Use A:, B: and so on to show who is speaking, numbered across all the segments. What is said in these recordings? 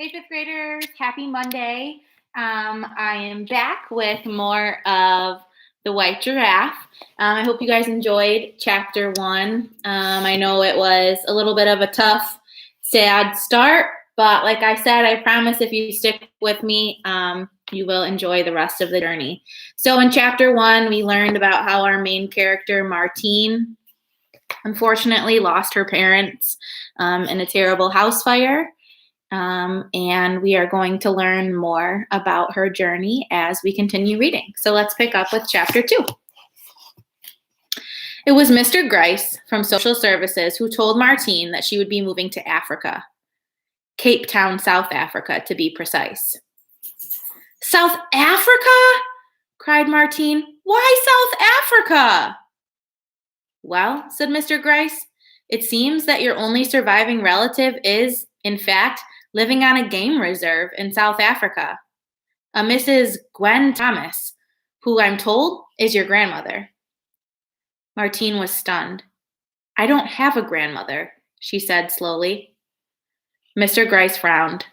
A: Hey, fifth graders, happy Monday. I am back with more of the White Giraffe. I hope you guys enjoyed chapter 1. I know it was a little bit of a tough, sad start, but like I said, I promise if you stick with me, you will enjoy the rest of the journey. So in chapter 1, we learned about how our main character, Martine, unfortunately lost her parents in a terrible house fire. And we are going to learn more about her journey as we continue reading. So let's pick up with chapter 2. It was Mr. Grice from Social Services who told Martine that she would be moving to Africa. Cape Town, South Africa, to be precise. South Africa? Cried Martine. Why South Africa? Well, said Mr. Grice, it seems that your only surviving relative is, in fact, living on a game reserve in South Africa. A Mrs. Gwen Thomas, who I'm told is your grandmother. Martine was stunned. I don't have a grandmother, she said slowly. Mr. Grice frowned.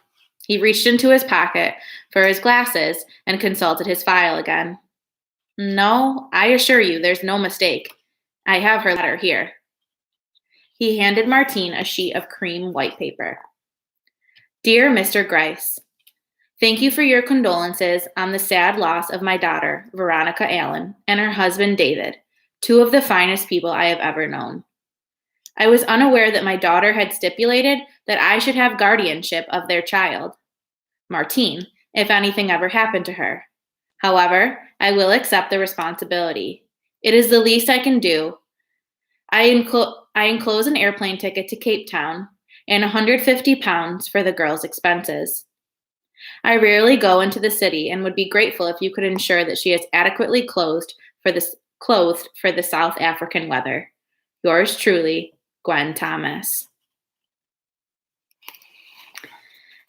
A: He reached into his pocket for his glasses and consulted his file again. No, I assure you there's no mistake. I have her letter here. He handed Martine a sheet of cream white paper. Dear Mr. Grice, thank you for your condolences on the sad loss of my daughter, Veronica Allen, and her husband, David, two of the finest people I have ever known. I was unaware that my daughter had stipulated that I should have guardianship of their child, Martine, if anything ever happened to her. However, I will accept the responsibility. It is the least I can do. I enclose an airplane ticket to Cape Town and £150 for the girl's expenses. I rarely go into the city and would be grateful if you could ensure that she is adequately clothed for the South African weather. Yours truly, Gwen Thomas.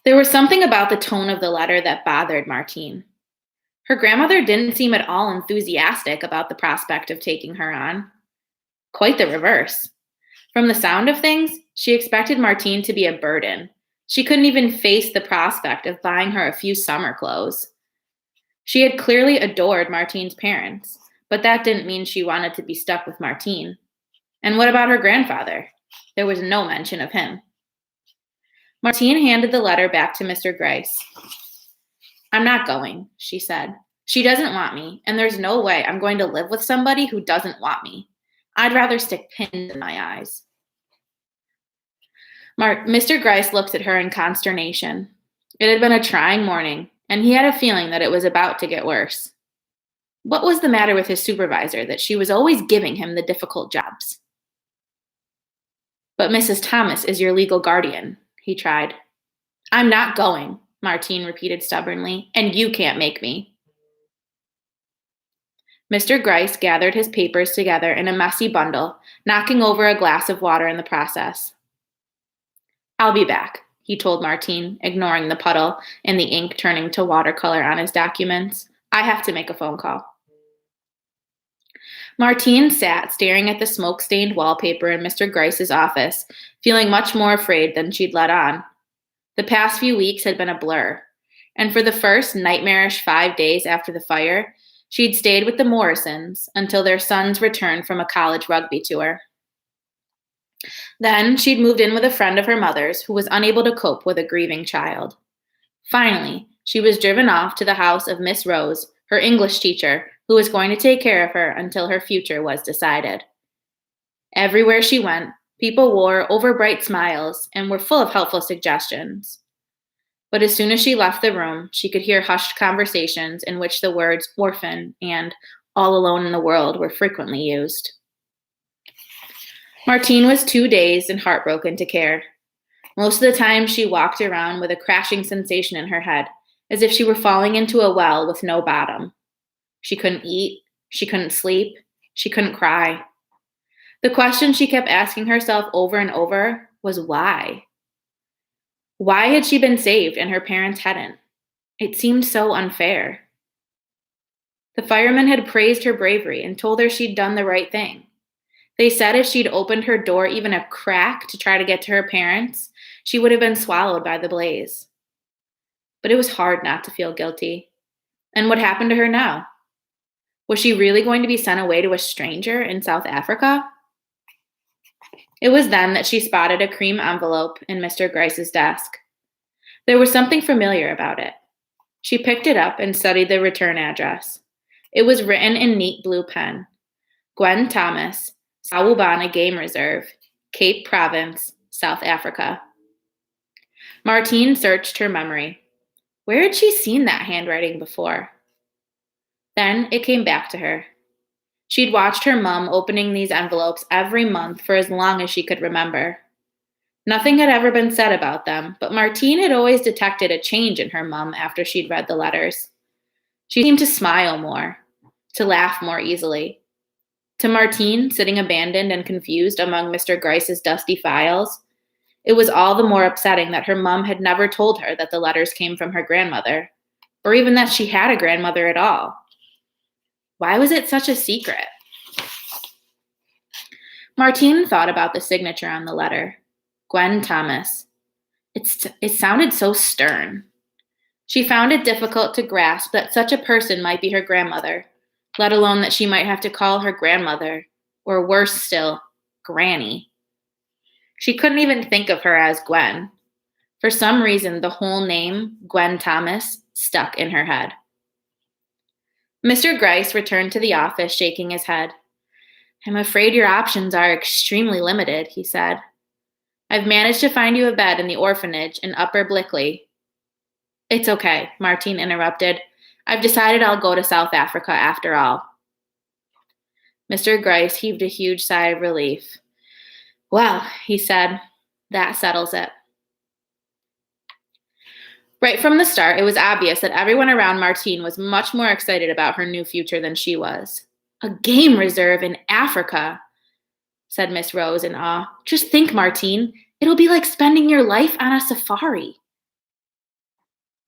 A: There was something about the tone of the letter that bothered Martine. Her grandmother didn't seem at all enthusiastic about the prospect of taking her on. Quite the reverse. From the sound of things, she expected Martine to be a burden. She couldn't even face the prospect of buying her a few summer clothes. She had clearly adored Martine's parents, but that didn't mean she wanted to be stuck with Martine. And what about her grandfather? There was no mention of him. Martine handed the letter back to Mr. Grice. I'm not going, she said. She doesn't want me, and there's no way I'm going to live with somebody who doesn't want me. I'd rather stick pins in my eyes. Mr. Grice looked at her in consternation. It had been a trying morning, and he had a feeling that it was about to get worse. What was the matter with his supervisor that she was always giving him the difficult jobs? But Mrs. Thomas is your legal guardian, he tried. I'm not going, Martine repeated stubbornly, and you can't make me. Mr. Grice gathered his papers together in a messy bundle, knocking over a glass of water in the process. I'll be back, he told Martine, ignoring the puddle and the ink turning to watercolor on his documents. I have to make a phone call. Martine sat staring at the smoke-stained wallpaper in Mr. Grice's office, feeling much more afraid than she'd let on. The past few weeks had been a blur, and for the first nightmarish 5 days after the fire, she'd stayed with the Morrisons until their sons returned from a college rugby tour. Then she'd moved in with a friend of her mother's who was unable to cope with a grieving child. Finally, she was driven off to the house of Miss Rose, her English teacher, who was going to take care of her until her future was decided. Everywhere she went, people wore overbright smiles and were full of helpful suggestions. But as soon as she left the room, she could hear hushed conversations in which the words orphan and all alone in the world were frequently used. Martine was too dazed and heartbroken to care. Most of the time, she walked around with a crashing sensation in her head, as if she were falling into a well with no bottom. She couldn't eat, she couldn't sleep, she couldn't cry. The question she kept asking herself over and over was why? Why had she been saved and her parents hadn't? It seemed so unfair. The firemen had praised her bravery and told her she'd done the right thing. They said if she'd opened her door even a crack to try to get to her parents, she would have been swallowed by the blaze. but it was hard not to feel guilty. And what happened to her now? Was she really going to be sent away to a stranger in South Africa? It was then that she spotted a cream envelope in Mr. Gryce's desk. There was something familiar about it. She picked it up and studied the return address. It was written in neat blue pen. Gwen Thomas, Sawubona Game Reserve, Cape Province, South Africa. Martine searched her memory. Where had she seen that handwriting before? Then it came back to her. She'd watched her mom opening these envelopes every month for as long as she could remember. Nothing had ever been said about them, but Martine had always detected a change in her mom after she'd read the letters. She seemed to smile more, to laugh more easily. To Martine, sitting abandoned and confused among Mr. Gryce's dusty files, it was all the more upsetting that her mom had never told her that the letters came from her grandmother, or even that she had a grandmother at all. Why was it such a secret? Martine thought about the signature on the letter. Gwen Thomas. It sounded so stern. She found it difficult to grasp that such a person might be her grandmother, let alone that she might have to call her grandmother, or worse still, Granny. She couldn't even think of her as Gwen. For some reason, the whole name, Gwen Thomas, stuck in her head. Mr. Gryce returned to the office, shaking his head. I'm afraid your options are extremely limited, he said. I've managed to find you a bed in the orphanage in Upper Blickley. It's okay, Martine interrupted. I've decided I'll go to South Africa after all. Mr. Gryce heaved a huge sigh of relief. Well, he said, that settles it. Right from the start, it was obvious that everyone around Martine was much more excited about her new future than she was. A game reserve in Africa, said Miss Rose in awe. Just think, Martine, it'll be like spending your life on a safari.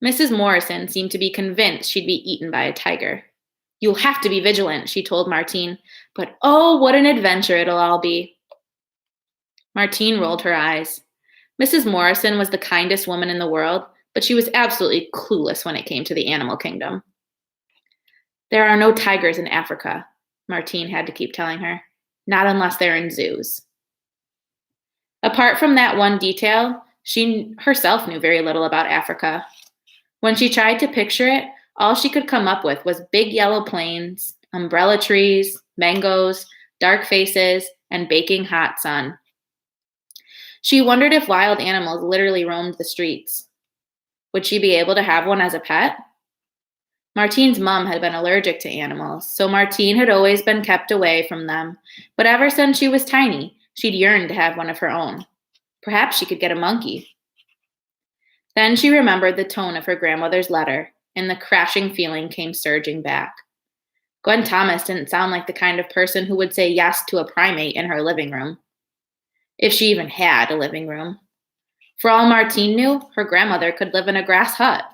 A: Mrs. Morrison seemed to be convinced she'd be eaten by a tiger. You'll have to be vigilant, she told Martine, but oh, what an adventure it'll all be. Martine rolled her eyes. Mrs. Morrison was the kindest woman in the world, but she was absolutely clueless when it came to the animal kingdom. There are no tigers in Africa, Martine had to keep telling her. Not unless they're in zoos. Apart from that one detail, she herself knew very little about Africa. When she tried to picture it, all she could come up with was big yellow plains, umbrella trees, mangoes, dark faces, and baking hot sun. She wondered if wild animals literally roamed the streets. Would she be able to have one as a pet? Martine's mom had been allergic to animals, so Martine had always been kept away from them, but ever since she was tiny, she'd yearned to have one of her own. Perhaps she could get a monkey. Then she remembered the tone of her grandmother's letter, and the crashing feeling came surging back. Gwen Thomas didn't sound like the kind of person who would say yes to a primate in her living room. If she even had a living room. For all Martine knew, her grandmother could live in a grass hut.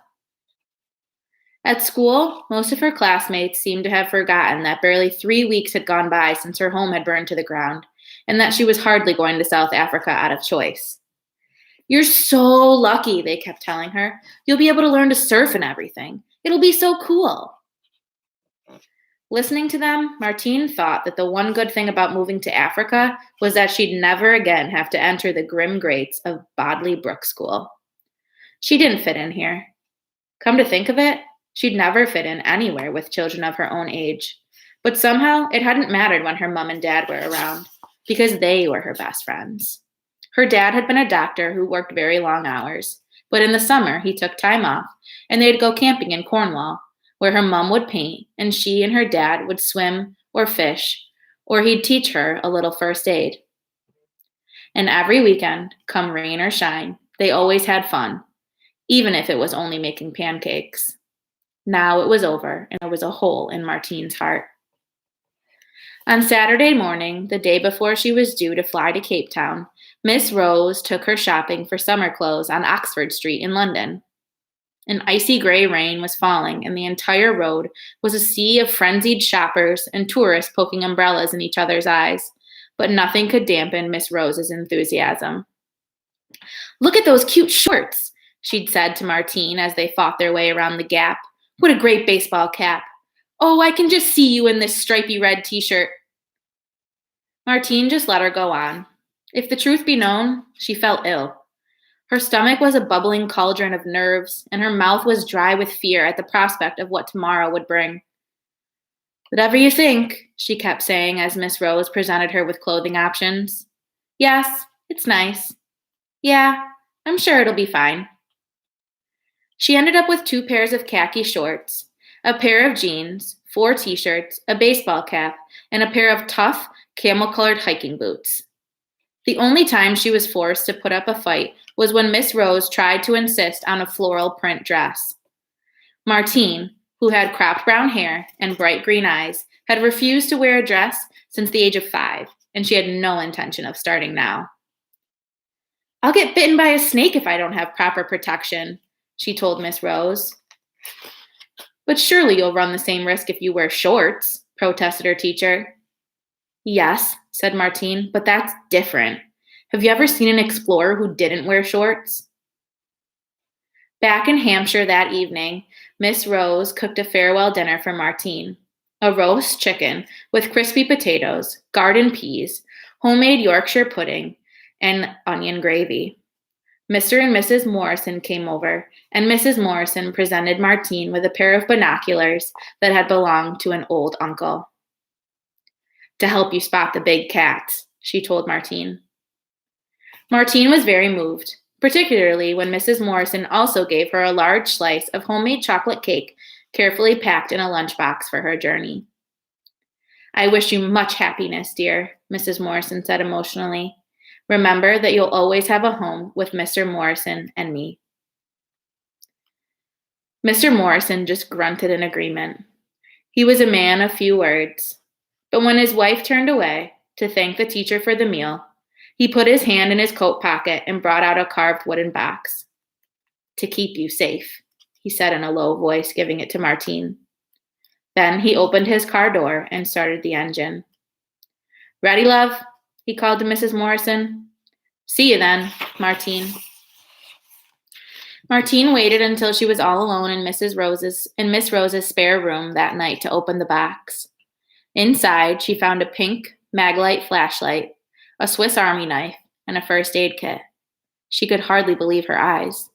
A: At school, most of her classmates seemed to have forgotten that barely 3 weeks had gone by since her home had burned to the ground, and that she was hardly going to South Africa out of choice. You're so lucky, they kept telling her. You'll be able to learn to surf and everything. It'll be so cool. Listening to them, Martine thought that the one good thing about moving to Africa was that she'd never again have to enter the grim grates of Bodley Brook School. She didn't fit in here. Come to think of it, she'd never fit in anywhere with children of her own age. But somehow it hadn't mattered when her mom and dad were around, because they were her best friends. Her dad had been a doctor who worked very long hours, but in the summer he took time off, and they'd go camping in Cornwall, where her mom would paint and she and her dad would swim or fish, or he'd teach her a little first aid. And every weekend, come rain or shine, they always had fun, even if it was only making pancakes. Now it was over, and there was a hole in Martine's heart. On Saturday morning, the day before she was due to fly to Cape Town, Miss Rose took her shopping for summer clothes on Oxford Street in London. An icy gray rain was falling, and the entire road was a sea of frenzied shoppers and tourists poking umbrellas in each other's eyes, but nothing could dampen Miss Rose's enthusiasm. Look at those cute shorts. she'd said to Martine as they fought their way around the gap. What a great baseball cap. Oh, I can just see you in this stripy red t-shirt. Martine just let her go on. If the truth be known, she felt ill. Her stomach was a bubbling cauldron of nerves, and her mouth was dry with fear at the prospect of what tomorrow would bring. Whatever you think, she kept saying as Miss Rose presented her with clothing options. Yes, it's nice. Yeah, I'm sure it'll be fine. She ended up with 2 pairs of khaki shorts, a pair of jeans, 4 t-shirts, a baseball cap, and a pair of tough, camel-colored hiking boots. The only time she was forced to put up a fight was when Miss Rose tried to insist on a floral print dress. Martine, who had cropped brown hair and bright green eyes, had refused to wear a dress since the age of 5, and she had no intention of starting now. I'll get bitten by a snake if I don't have proper protection, she told Miss Rose. But surely you'll run the same risk if you wear shorts, protested her teacher. Yes, said Martine, but that's different. Have you ever seen an explorer who didn't wear shorts? Back in Hampshire that evening, Miss Rose cooked a farewell dinner for Martine. A roast chicken with crispy potatoes, garden peas, homemade Yorkshire pudding, and onion gravy. Mr. and Mrs. Morrison came over, and Mrs. Morrison presented Martine with a pair of binoculars that had belonged to an old uncle. To help you spot the big cats, she told Martine. Martine was very moved, particularly when Mrs. Morrison also gave her a large slice of homemade chocolate cake carefully packed in a lunchbox for her journey. I wish you much happiness, dear, Mrs. Morrison said emotionally. Remember that you'll always have a home with Mr. Morrison and me. Mr. Morrison just grunted in agreement. He was a man of few words, but when his wife turned away to thank the teacher for the meal, he put his hand in his coat pocket and brought out a carved wooden box. To keep you safe, he said in a low voice, giving it to Martine. Then he opened his car door and started the engine. Ready, love? He called to Mrs. Morrison. See you then, Martine. Martine waited until she was all alone in Miss Rose's spare room that night to open the box. Inside, she found a pink Maglite flashlight, a Swiss Army knife, and a first aid kit. She could hardly believe her eyes.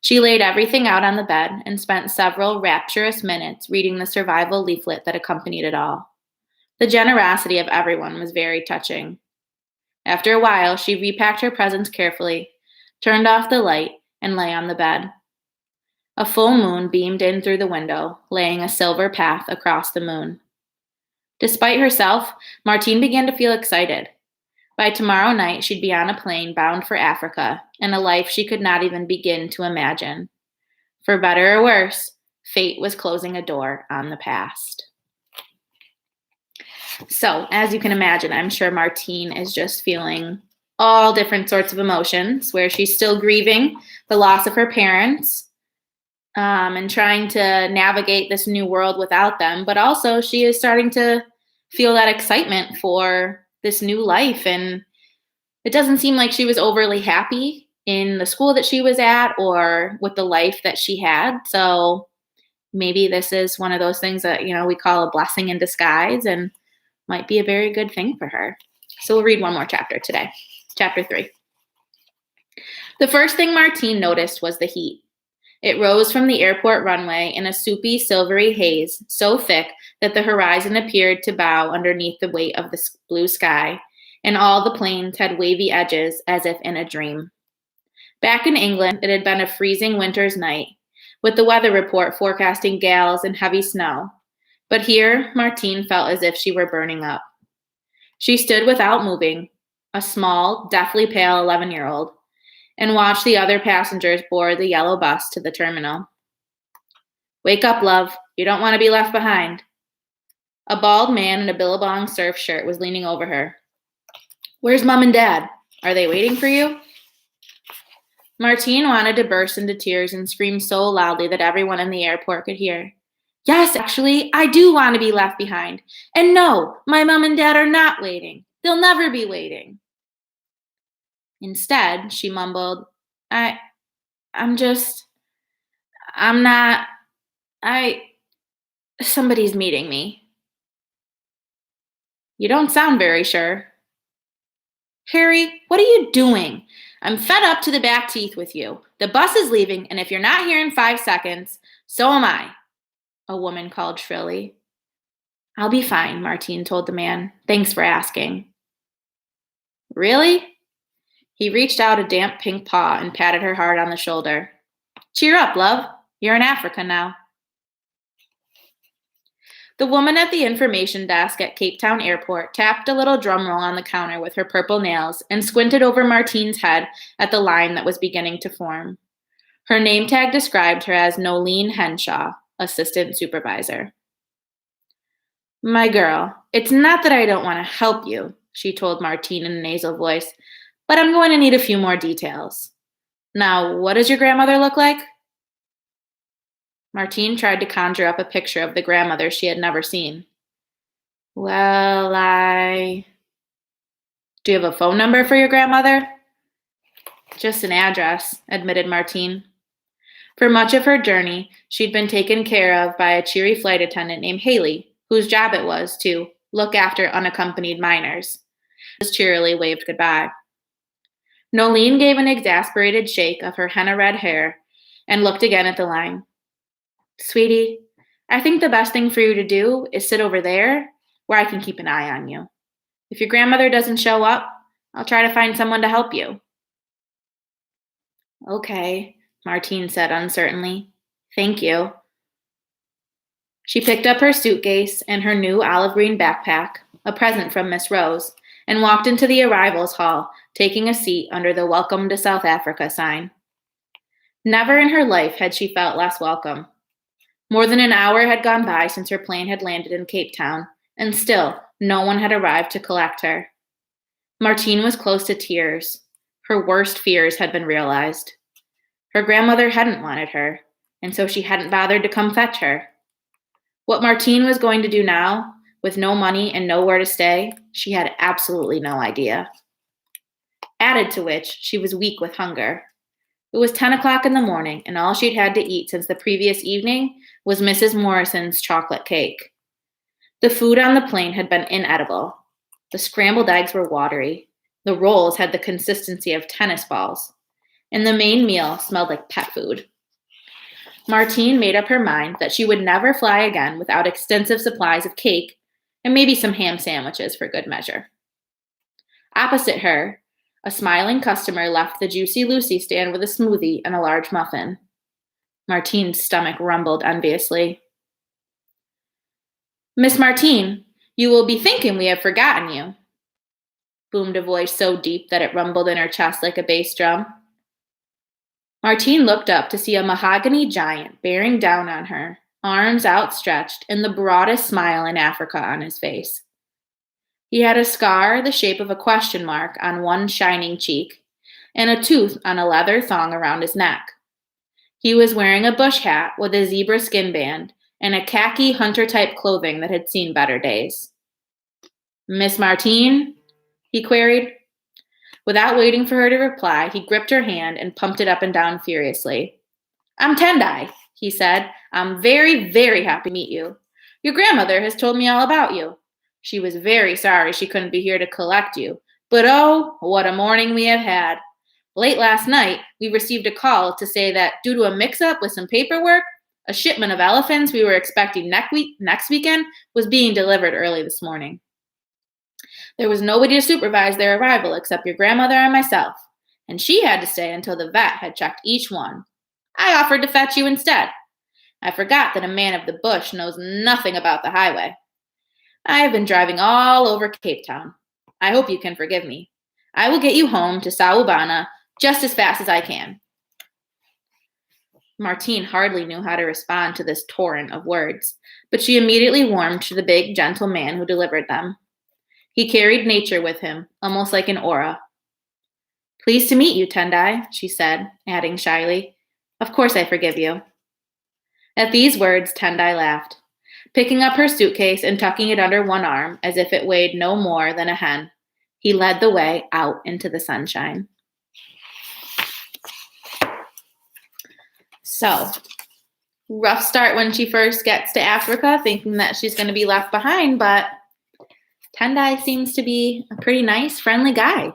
A: She laid everything out on the bed and spent several rapturous minutes reading the survival leaflet that accompanied it all. The generosity of everyone was very touching. After a while, she repacked her presents carefully, turned off the light, and lay on the bed. A full moon beamed in through the window, laying a silver path across the moon. Despite herself, Martine began to feel excited. By tomorrow night, she'd be on a plane bound for Africa, and a life she could not even begin to imagine. For better or worse, fate was closing a door on the past. So, as you can imagine, I'm sure Martine is just feeling all different sorts of emotions, where she's still grieving the loss of her parents and trying to navigate this new world without them, but also she is starting to feel that excitement for this new life. And it doesn't seem like she was overly happy in the school that she was at or with the life that she had. So maybe this is one of those things that, we call a blessing in disguise and might be a very good thing for her. So we'll read one more chapter today. Chapter 3. The first thing Martine noticed was the heat. It rose from the airport runway in a soupy, silvery haze, so thick that the horizon appeared to bow underneath the weight of the blue sky, and all the plains had wavy edges as if in a dream. Back in England, it had been a freezing winter's night, with the weather report forecasting gales and heavy snow. But here, Martine felt as if she were burning up. She stood without moving, a small, deathly pale 11-year-old, and watched the other passengers board the yellow bus to the terminal. Wake up, love. You don't want to be left behind. A bald man in a Billabong surf shirt was leaning over her. Where's Mom and Dad? Are they waiting for you? Martine wanted to burst into tears and scream so loudly that everyone in the airport could hear. Yes, actually, I do want to be left behind. And no, my Mom and Dad are not waiting. They'll never be waiting. Instead, she mumbled, I I'm just, I'm not, I, somebody's meeting me. You don't sound very sure. Harry, what are you doing? I'm fed up to the back teeth with you. The bus is leaving, and if you're not here in 5 seconds, so am I, a woman called shrilly. I'll be fine, Martine told the man. Thanks for asking. Really? He reached out a damp pink paw and patted her hard on the shoulder. Cheer up, love. You're in Africa now. The woman at the information desk at Cape Town Airport tapped a little drum roll on the counter with her purple nails and squinted over Martine's head at the line that was beginning to form. Her name tag described her as Nolene Henshaw, assistant supervisor. My girl, it's not that I don't want to help you, she told Martine in a nasal voice, but I'm going to need a few more details. Now, what does your grandmother look like? Martine tried to conjure up a picture of the grandmother she had never seen. Well, Do you have a phone number for your grandmother? Just an address, admitted Martine. For much of her journey, she'd been taken care of by a cheery flight attendant named Haley, whose job it was to look after unaccompanied minors. Just cheerily waved goodbye. Nolene gave an exasperated shake of her henna-red hair and looked again at the line. Sweetie, I think the best thing for you to do is sit over there where I can keep an eye on you. If your grandmother doesn't show up, I'll try to find someone to help you. Okay, Martine said uncertainly. Thank you. She picked up her suitcase and her new olive green backpack, a present from Miss Rose, and walked into the arrivals hall, taking a seat under the Welcome to South Africa sign. Never in her life had she felt less welcome. More than an hour had gone by since her plane had landed in Cape Town, and still no one had arrived to collect her. Martine was close to tears. Her worst fears had been realized. Her grandmother hadn't wanted her, and so she hadn't bothered to come fetch her. What Martine was going to do now, with no money and nowhere to stay, she had absolutely no idea. Added to which, she was weak with hunger. It was 10 o'clock in the morning, and all she'd had to eat since the previous evening was Mrs. Morrison's chocolate cake. The food on the plane had been inedible. The scrambled eggs were watery. The rolls had the consistency of tennis balls. And the main meal smelled like pet food. Martine made up her mind that she would never fly again without extensive supplies of cake and maybe some ham sandwiches for good measure. Opposite her, a smiling customer left the Juicy Lucy stand with a smoothie and a large muffin. Martine's stomach rumbled enviously. Miss Martine, you will be thinking we have forgotten you, boomed a voice so deep that it rumbled in her chest like a bass drum. Martine looked up to see a mahogany giant bearing down on her, arms outstretched and the broadest smile in Africa on his face. He had a scar the shape of a question mark on one shining cheek and a tooth on a leather thong around his neck. He was wearing a bush hat with a zebra skin band and a khaki hunter-type clothing that had seen better days. Miss Martine? He queried. Without waiting for her to reply, he gripped her hand and pumped it up and down furiously. I'm Tendai, he said. I'm very, very happy to meet you. Your grandmother has told me all about you. She was very sorry she couldn't be here to collect you. But oh, what a morning we have had. Late last night, we received a call to say that due to a mix-up with some paperwork, a shipment of elephants we were expecting next weekend was being delivered early this morning. There was nobody to supervise their arrival except your grandmother and myself, and she had to stay until the vet had checked each one. I offered to fetch you instead. I forgot that a man of the bush knows nothing about the highway. I have been driving all over Cape Town. I hope you can forgive me. I will get you home to Saubana just as fast as I can. Martine hardly knew how to respond to this torrent of words, but she immediately warmed to the big, gentle man who delivered them. He carried nature with him, almost like an aura. Pleased to meet you, Tendai, she said, adding shyly, Of course I forgive you. At these words, Tendai laughed, picking up her suitcase and tucking it under one arm as if it weighed no more than a hen. He led the way out into the sunshine. So, rough start when she first gets to Africa, thinking that she's going to be left behind, but Tendai seems to be a pretty nice, friendly guy.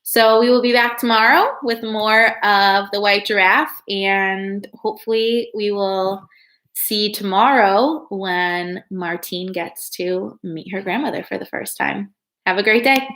A: So we will be back tomorrow with more of the White Giraffe, and hopefully we will see tomorrow when Martine gets to meet her grandmother for the first time. Have a great day.